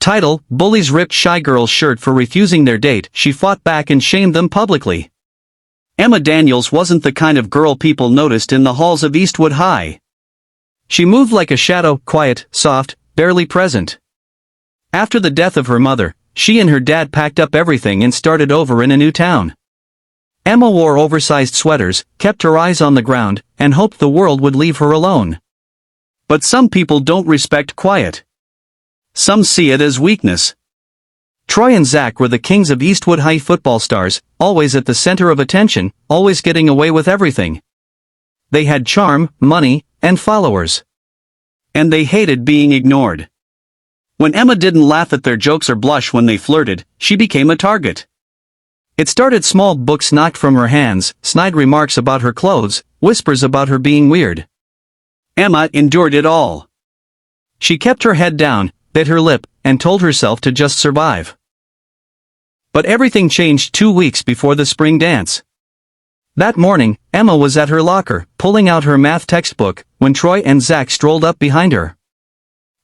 Title: Bullies ripped shy girl's shirt for refusing their date. She fought back and shamed them publicly. Emma Daniels wasn't the kind of girl people noticed in the halls of Eastwood High. She moved like a shadow, quiet, soft, barely present. After the death of her mother, she and her dad packed up everything and started over in a new town. Emma wore oversized sweaters, kept her eyes on the ground, and hoped the world would leave her alone. But some people don't respect quiet. Some see it as weakness. Troy and Zach were the kings of Eastwood High football stars, always at the center of attention, always getting away with everything. They had charm, money, and followers. And they hated being ignored. When Emma didn't laugh at their jokes or blush when they flirted, she became a target. It started small: books knocked from her hands, snide remarks about her clothes, whispers about her being weird. Emma endured it all. She kept her head down, bit her lip, and told herself to just survive. But everything changed 2 weeks before the spring dance. That morning, Emma was at her locker, pulling out her math textbook, when Troy and Zach strolled up behind her.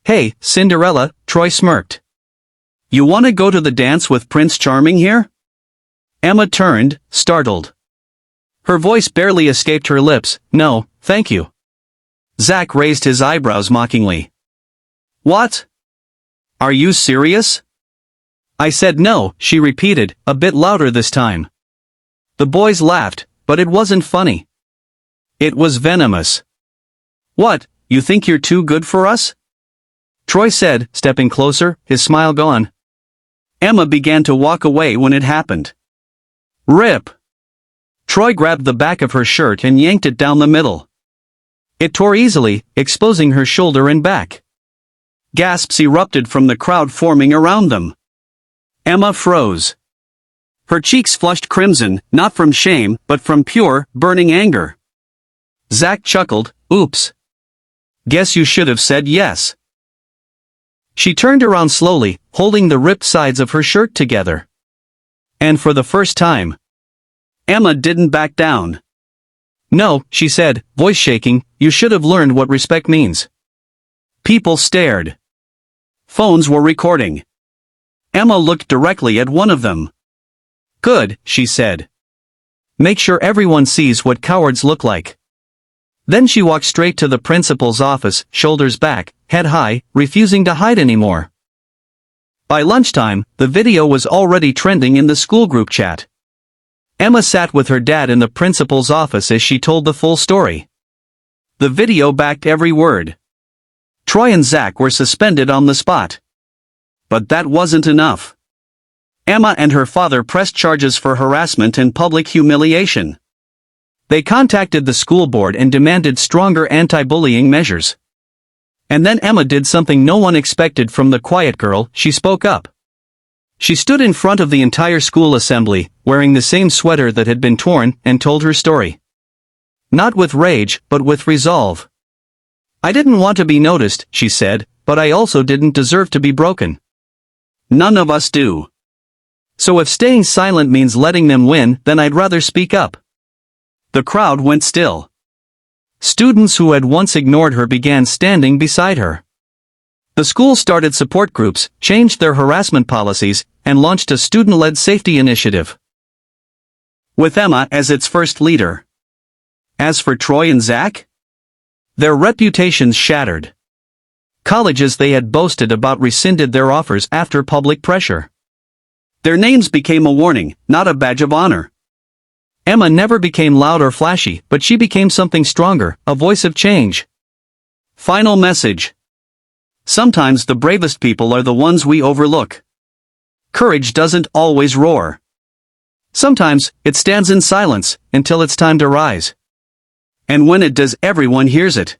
"Hey, Cinderella," Troy smirked. "You want to go to the dance with Prince Charming here?" Emma turned, startled. Her voice barely escaped her lips. "No, thank you." Zach raised his eyebrows mockingly. "What? Are you serious?" "I said no," she repeated, a bit louder this time. The boys laughed, but it wasn't funny. It was venomous. "What, you think you're too good for us?" Troy said, stepping closer, his smile gone. Emma began to walk away when it happened. "Rip!" Troy grabbed the back of her shirt and yanked it down the middle. It tore easily, exposing her shoulder and back. Gasps erupted from the crowd forming around them. Emma froze. Her cheeks flushed crimson, not from shame, but from pure, burning anger. Zach chuckled, "Oops. Guess you should have said yes." She turned around slowly, holding the ripped sides of her shirt together. And for the first time, Emma didn't back down. "No," she said, voice shaking, "you should have learned what respect means." People stared. Phones were recording. Emma looked directly at one of them. "Good," she said. "Make sure everyone sees what cowards look like." Then she walked straight to the principal's office, shoulders back, head high, refusing to hide anymore. By lunchtime, the video was already trending in the school group chat. Emma sat with her dad in the principal's office as she told the full story. The video backed every word. Troy and Zach were suspended on the spot. But that wasn't enough. Emma and her father pressed charges for harassment and public humiliation. They contacted the school board and demanded stronger anti-bullying measures. And then Emma did something no one expected from the quiet girl. She spoke up. She stood in front of the entire school assembly, wearing the same sweater that had been torn, and told her story. Not with rage, but with resolve. "I didn't want to be noticed," she said, "but I also didn't deserve to be broken. None of us do. So if staying silent means letting them win, then I'd rather speak up." The crowd went still. Students who had once ignored her began standing beside her. The school started support groups, changed their harassment policies, and launched a student-led safety initiative, with Emma as its first leader. As for Troy and Zach, their reputations shattered. Colleges they had boasted about rescinded their offers after public pressure. Their names became a warning, not a badge of honor. Emma never became loud or flashy, but she became something stronger, a voice of change. Final message. Sometimes the bravest people are the ones we overlook. Courage doesn't always roar. Sometimes, it stands in silence, until it's time to rise. And when it does, everyone hears it.